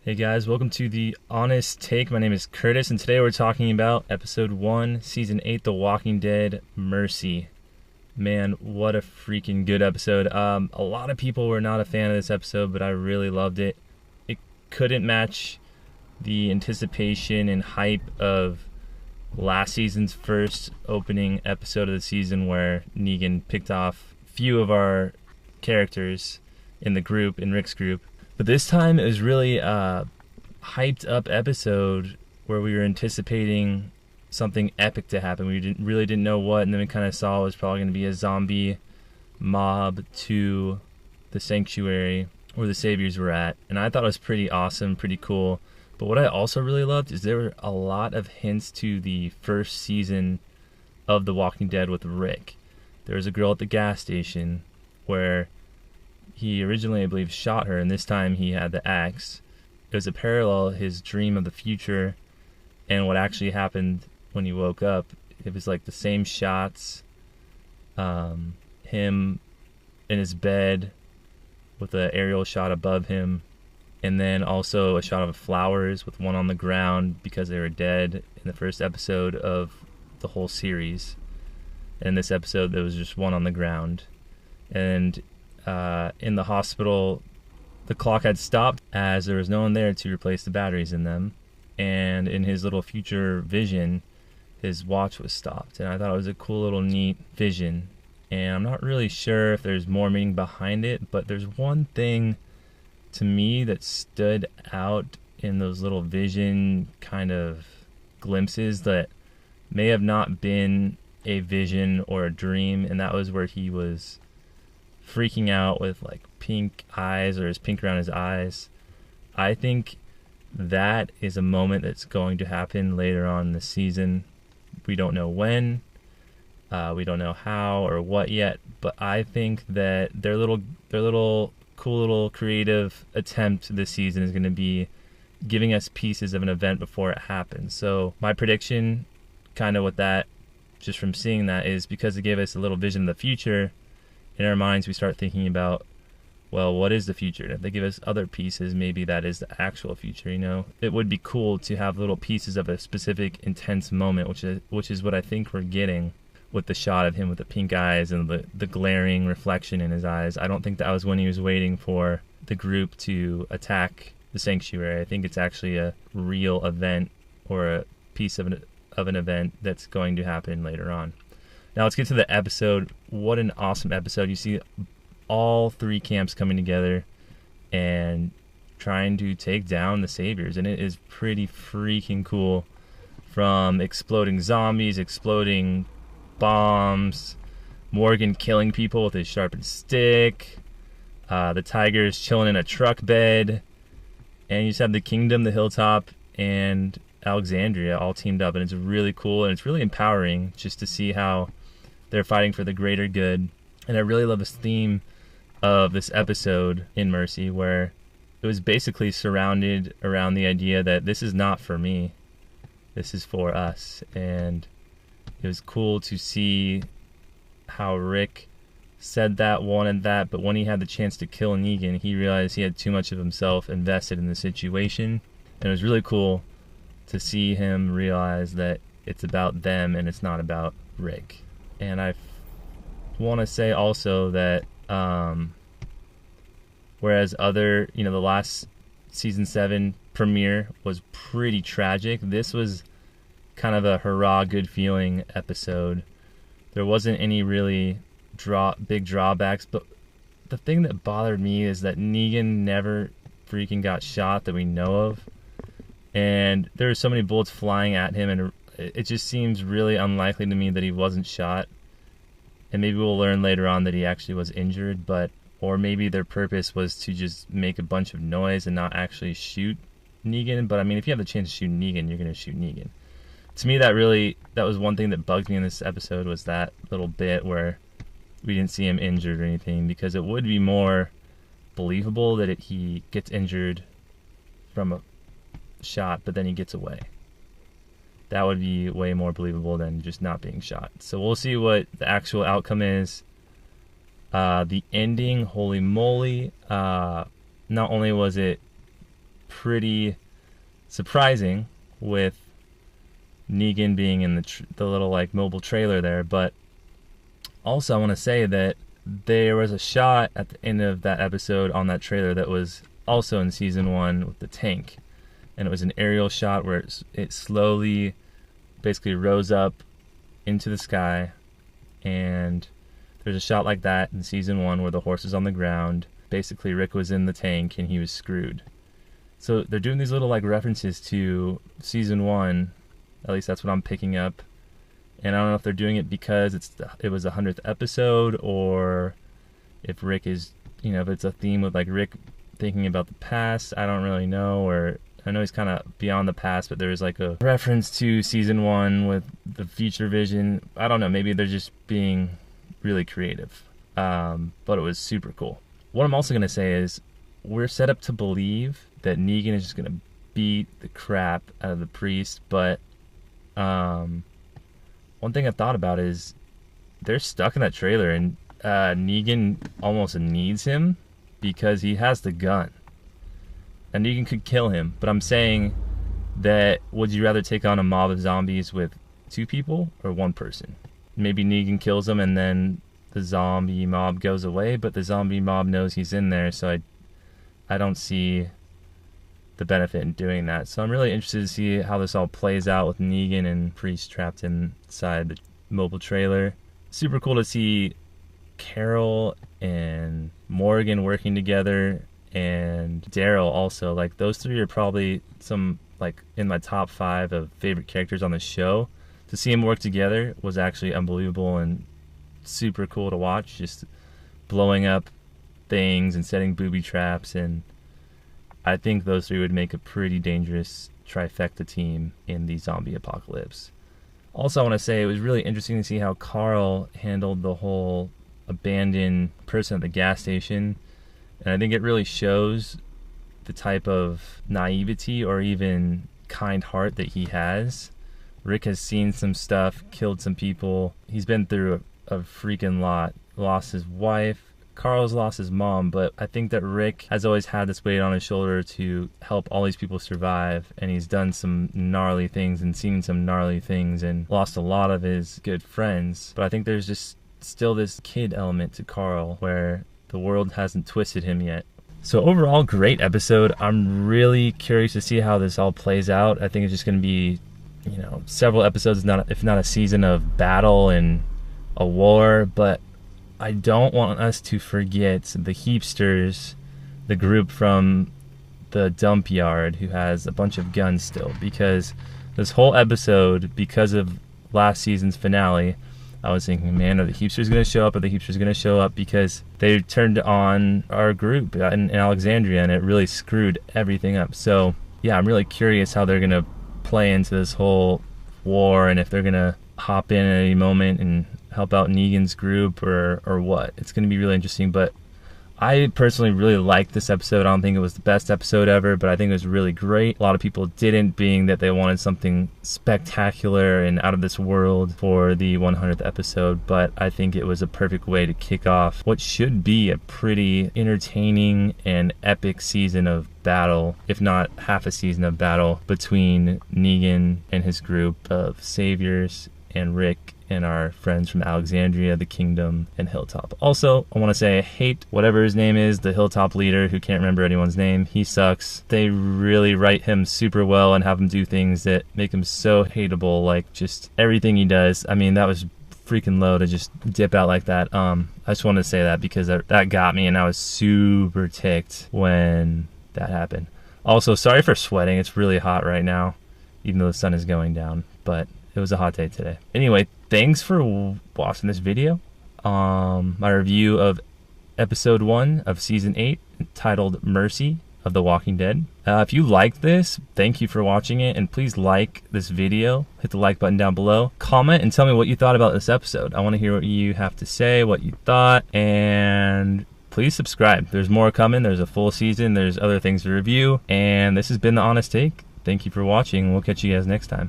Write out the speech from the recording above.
Hey guys, welcome to The Honest Take. My name is Curtis, and today we're talking about Episode 1, Season 8, The Walking Dead, Mercy. Man, what a freaking good episode. A lot of people were not a fan of this episode, but I really loved it. It couldn't match the anticipation and hype of last season's first opening episode of the season, where Negan picked off a few of our characters in the group, in Rick's group. But this time it was really a hyped up episode where we were anticipating something epic to happen. We really didn't know what, and then we kind of saw it was probably going to be a zombie mob to the sanctuary where the saviors were at. And I thought it was pretty awesome, pretty cool. But what I also really loved is there were a lot of hints to the first season of The Walking Dead with Rick. There was a girl at the gas station where he originally, I believe, shot her, and this time he had the axe. It was a parallel, his dream of the future, and what actually happened when he woke up. It was like the same shots, him in his bed with an aerial shot above him, and then also a shot of flowers with one on the ground because they were dead in the first episode of the whole series. And in this episode, there was just one on the ground. And in the hospital, the clock had stopped as there was no one there to replace the batteries in them. And in his little future vision, his watch was stopped. And I thought it was a cool little neat vision. And I'm not really sure if there's more meaning behind it, but there's one thing to me that stood out in those little vision kind of glimpses that may have not been a vision or a dream, and that was where he was freaking out with like pink eyes, or his pink around his eyes. I think that is a moment that's going to happen later on in the season. We don't know when, we don't know how or what yet, but I think that their little cool little creative attempt this season is going to be giving us pieces of an event before it happens. So my prediction, kind of with that, just from seeing that, is because it gave us a little vision of the future. In our minds, we start thinking about, well, what is the future? And if they give us other pieces, maybe that is the actual future, you know? It would be cool to have little pieces of a specific intense moment, which is what I think we're getting with the shot of him with the pink eyes and the glaring reflection in his eyes. I don't think that was when he was waiting for the group to attack the sanctuary. I think it's actually a real event, or a piece of an event that's going to happen later on. Now let's get to the episode. What an awesome episode. You see all three camps coming together and trying to take down the saviors, and it is pretty freaking cool. From exploding zombies, exploding bombs, Morgan killing people with his sharpened stick, the tigers chilling in a truck bed, and you just have the Kingdom, the Hilltop, and Alexandria all teamed up, and it's really cool, and it's really empowering just to see how they're fighting for the greater good. And I really love this theme of this episode in Mercy, where it was basically surrounded around the idea that this is not for me, this is for us. And it was cool to see how Rick said that, wanted that, but when he had the chance to kill Negan, he realized he had too much of himself invested in the situation. And it was really cool to see him realize that it's about them and it's not about Rick. And I want to say also that whereas the last season 7 premiere was pretty tragic, this was kind of a hurrah, good feeling episode. There wasn't any really big drawbacks, but the thing that bothered me is that Negan never freaking got shot that we know of. And there were so many bullets flying at him, and it just seems really unlikely to me that he wasn't shot. And maybe we'll learn later on that he actually was injured, or maybe their purpose was to just make a bunch of noise and not actually shoot Negan. But I mean, if you have the chance to shoot Negan, you're going to shoot Negan. To me, that was one thing that bugged me in this episode, was that little bit where we didn't see him injured or anything, because it would be more believable that he gets injured from a shot, but then he gets away. That would be way more believable than just not being shot. So we'll see what the actual outcome is. The ending, holy moly. Not only was it pretty surprising with Negan being in the little like mobile trailer there. But also I want to say that there was a shot at the end of that episode on that trailer that was also in season 1 with the tank, and it was an aerial shot where it slowly basically rose up into the sky, and there's a shot like that in season 1 where the horse is on the ground. Basically Rick was in the tank and he was screwed. So they're doing these little like references to season 1, at least that's what I'm picking up. And I don't know if they're doing it because it was the 100th episode, or if Rick is, if it's a theme with like Rick thinking about the past. I don't really know, or I know he's kind of beyond the past, but there's like a reference to season 1 with the future vision. I don't know, maybe they're just being really creative. But it was super cool. What I'm also going to say is we're set up to believe that Negan is just going to beat the crap out of the priest, but one thing I thought about is they're stuck in that trailer, and Negan almost needs him because he has the gun. And Negan could kill him, but I'm saying that would you rather take on a mob of zombies with 2 people or 1 person? Maybe Negan kills them and then the zombie mob goes away, but the zombie mob knows he's in there, so I don't see the benefit in doing that. So I'm really interested to see how this all plays out with Negan and Priest trapped inside the mobile trailer. Super cool to see Carol and Morgan working together, and Daryl also. Like, those 3 are probably some, like, in my top 5 of favorite characters on the show. To see them work together was actually unbelievable and super cool to watch, just blowing up things and setting booby traps, and I think those 3 would make a pretty dangerous trifecta team in the zombie apocalypse. Also, I want to say it was really interesting to see how Carl handled the whole abandoned person at the gas station, and I think it really shows the type of naivety or even kind heart that he has. Rick has seen some stuff, killed some people. He's been through a freaking lot. Lost his wife. Carl's lost his mom, but I think that Rick has always had this weight on his shoulder to help all these people survive, and he's done some gnarly things and seen some gnarly things and lost a lot of his good friends. But I think there's just still this kid element to Carl where the world hasn't twisted him yet. So overall, great episode. I'm really curious to see how this all plays out. I think it's just going to be, several episodes, if not a season of battle and a war, but I don't want us to forget the Heapsters, the group from the dump yard who has a bunch of guns still, because this whole episode, because of last season's finale, I was thinking, man, are the Heapsters going to show up? Are the Heapsters going to show up? Because they turned on our group in Alexandria, and it really screwed everything up. So, yeah, I'm really curious how they're going to play into this whole war, and if they're going to hop in at any moment and help out Negan's group or what. It's going to be really interesting, but I personally really liked this episode. I don't think it was the best episode ever, but I think it was really great. A lot of people didn't, being that they wanted something spectacular and out of this world for the 100th episode, but I think it was a perfect way to kick off what should be a pretty entertaining and epic season of battle, if not half a season of battle, between Negan and his group of saviors and Rick and our friends from Alexandria, the Kingdom, and Hilltop. Also, I want to say I hate whatever his name is, the Hilltop leader who can't remember anyone's name. He sucks. They really write him super well and have him do things that make him so hateable, like just everything he does. I mean, that was freaking low to just dip out like that. I just wanted to say that because that got me, and I was super ticked when that happened. Also, sorry for sweating. It's really hot right now, even though the sun is going down, but it was a hot day today. Anyway, thanks for watching this video. My review of episode 1 of season 8, titled Mercy of The Walking Dead. If you liked this, thank you for watching it, and please like this video. Hit the like button down below. Comment and tell me what you thought about this episode. I want to hear what you have to say, what you thought, and please subscribe. There's more coming. There's a full season. There's other things to review, and this has been The Honest Take. Thank you for watching. We'll catch you guys next time.